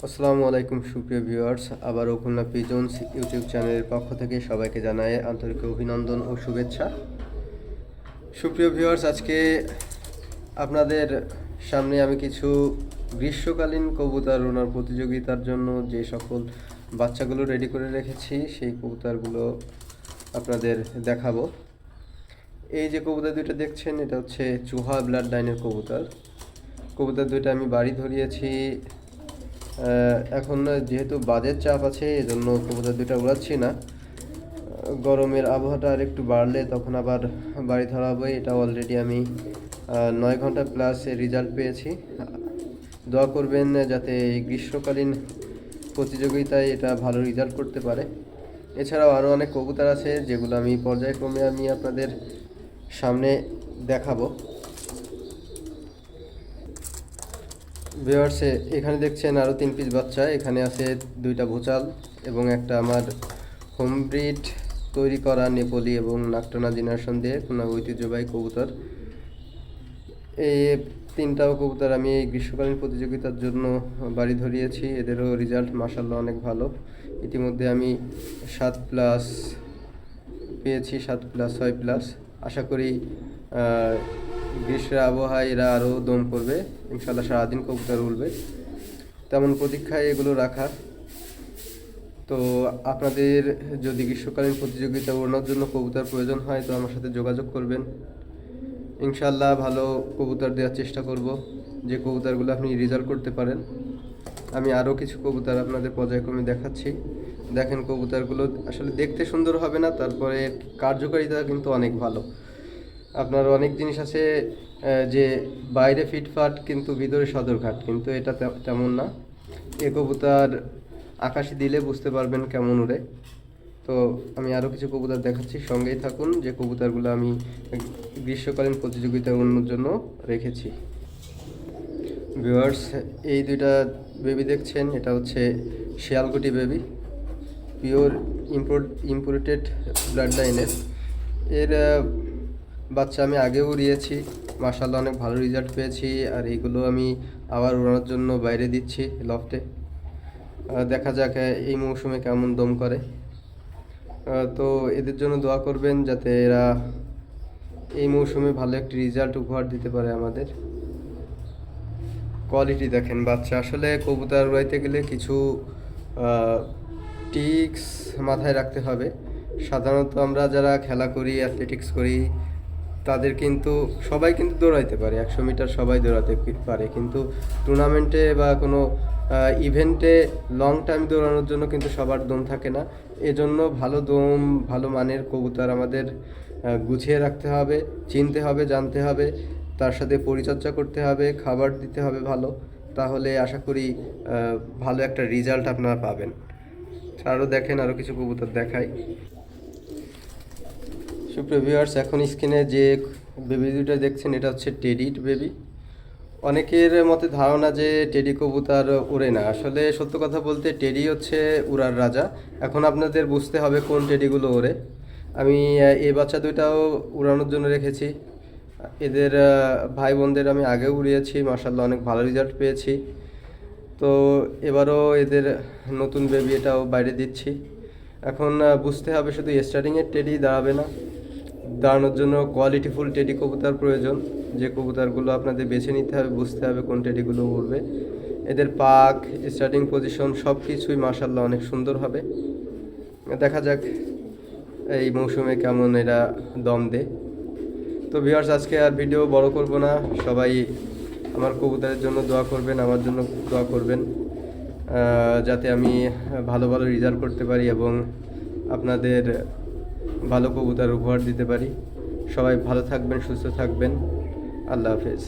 আসসালামু আলাইকুম সুপ্রিয় ভিউয়ার্স, আবারও খুলনা পিজনস ইউটিউব চ্যানেলের পক্ষ থেকে সবাইকে জানাই আন্তরিক অভিনন্দন ও শুভেচ্ছা। সুপ্রিয় ভিউয়ার্স, আজকে আপনাদের সামনে আমি কিছু গ্রীষ্মকালীন কবুতর ওড়ার প্রতিযোগিতার জন্য যে সকল বাচ্চাগুলো রেডি করে রেখেছি সেই কবুতরগুলো আপনাদের দেখাবো। এই যে কবুতর দুইটা দেখছেন, এটা হচ্ছে চুহা ব্লাড লাইনের কবুতর। কবুতর দুইটা আমি বাড়ি ধরিয়েছি। এখন যেহেতু বাজের চাপ আছে, এজন্য কবুতর দুইটা উড়াচ্ছি না। গরমের আবহাওয়াটা আর একটু বাড়লে তখন আবার বাড়ি ধরাবো। এটা অলরেডি আমি 9 ঘন্টা প্লাস রেজাল্ট পেয়েছি। দোয়া করবেন যাতে এই গ্রীষ্মকালীন প্রতিযোগিতায় এটা ভালো রেজাল্ট করতে পারে। এছাড়াও আরও অনেক কবুতর আছে যেগুলো আমি পর্যায়ক্রমে আপনাদের সামনে দেখাবো। ভিউয়ার্স, এখানে দেখছেন আরও 3 পিস বাচ্চা। এখানে আছে 2টা ভুচাল এবং একটা আমার হোম ব্রিড তৈরি করা নেপালি এবং নাকটানা জেনারেশন দিয়ে কোনো ঐতিহ্যবাহী কবুতর। এই 3টাও কবুতর আমি এই গ্রীষ্মকালীন প্রতিযোগিতার জন্য বাড়ি ধরিয়েছি। এদেরও রেজাল্ট মাশাআল্লাহ অনেক ভালো। ইতিমধ্যে আমি 7+ পেয়েছি, 7+6+। আশা করি গ্রীষ্মের আবহাওয়ায় এরা আরও দম করবে, ইনশাল্লাহ সারাদিন কবুতর উড়বে, তেমন প্রতীক্ষায় এগুলো রাখা। তো আপনাদের যদি গ্রীষ্মকালীন প্রতিযোগিতা ওড়ানোর জন্য কবুতর প্রয়োজন হয় তো আমার সাথে যোগাযোগ করবেন। ইনশাল্লাহ ভালো কবুতর দেওয়ার চেষ্টা করব, যে কবুতরগুলো আপনি রেজাল্ট করতে পারেন। আমি আরও কিছু কবুতর আপনাদের পর্যায়ক্রমে দেখাচ্ছি। দেখেন, কবুতরগুলো আসলে দেখতে সুন্দর হবে না, তারপরে কার্যকারিতা কিন্তু অনেক ভালো। আপনার অনেক জিনিস আছে যে বাইরে ফিটফাট কিন্তু ভিতরে সদরঘাট, কিন্তু এটা তেমন না। এ কবুতর আকাশে দিলে বুঝতে পারবেন কেমন উড়ে। তো আমি আরও কিছু কবুতর দেখাচ্ছি, সঙ্গেই থাকুন। যে কবুতরগুলো আমি গ্রীষ্মকালীন প্রতিযোগিতা ওড়ানোর জন্য রেখেছি। ভিউয়ার্স, এই 2টা বেবি দেখছেন, এটা হচ্ছে শিয়ালকুটি বেবি, পিওর ইম্পোর্টেড ব্লাড লাইনের। এর বাচ্চা আমি আগেও উড়িয়েছি, মাশাআল্লাহ অনেক ভালো রেজাল্ট পেয়েছি। আর এইগুলো আমি আবার উড়ানোর জন্য বাইরে দিচ্ছি লফটে। দেখা যাক এই মৌসুমে কেমন দম করে। তো এদের জন্য দোয়া করবেন যাতে এরা এই মৌসুমে ভালো একটি রেজাল্ট উপহার দিতে পারে আমাদের। কোয়ালিটি দেখেন বাচ্চা। আসলে কবুতর উড়াইতে গেলে কিছু টিক্স মাথায় রাখতে হবে। সাধারণত আমরা যারা খেলা করি, অ্যাথলেটিক্স করি, তাদের কিন্তু সবাই কিন্তু দৌড়াইতে পারে, 100 মিটার সবাই দৌড়াতে পারে, কিন্তু টুর্নামেন্টে বা কোনো ইভেন্টে লং টাইম দৌড়ানোর জন্য কিন্তু সবার দম থাকে না। এজন্য ভালো দম, ভালো মানের কবুতর আমাদের গুছিয়ে রাখতে হবে, চিনতে হবে, জানতে হবে, তার সাথে পরিচর্যা করতে হবে, খাবার দিতে হবে ভালো। তাহলে আশা করি ভালো একটা রেজাল্ট আপনারা পাবেন। আরও দেখেন, আরও কিছু কবুতর দেখাই। সুপ্রিয় ভিউয়ার্স, এখন স্ক্রিনে যে বেবি দুটো দেখছেন, এটা হচ্ছে টেডি বেবি। অনেকের মতে ধারণা যে টেডি কবুতর ওড়ে না। আসলে সত্য কথা বলতে টেডি হচ্ছে উড়ার রাজা। এখন আপনাদের বুঝতে হবে কোন টেডিগুলো ওড়ে। আমি এই বাচ্চা দুইটাও উড়ানোর জন্য রেখেছি। এদের ভাই বোনদের আমি আগেও উড়িয়েছি, মাশাআল্লাহ অনেক ভালো রেজাল্ট পেয়েছি। তো এবারও এদের নতুন বেবি এটাও বাইরে দিচ্ছি। এখন বুঝতে হবে, শুধু স্টার্টিংয়ের টেডি দাঁড়াবে না, দাঁড়ানোর জন্য কোয়ালিটিফুল টেডি কবুতর প্রয়োজন। যে কবুতরগুলো আপনাদের বেছে নিতে হবে, বুঝতে হবে কোন টেডিগুলো উড়বে। এদের পাক, স্টার্টিং পজিশন সব কিছুই মাশাআল্লাহ অনেক সুন্দর হবে। দেখা যাক এই মৌসুমে কেমন এরা দম দেয়। তো ভিউয়ার্স, আজকে আর ভিডিও বড় করব না। সবাই আমার কবুতরের জন্য দোয়া করবেন, আমার জন্য দোয়া করবেন, যাতে আমি ভালো ভালো রেজাল্ট করতে পারি এবং আপনাদের ভালো কবুতর উপহার দিতে পারি। সবাই ভালো থাকবেন, সুস্থ থাকবেন। আল্লাহ হাফেজ।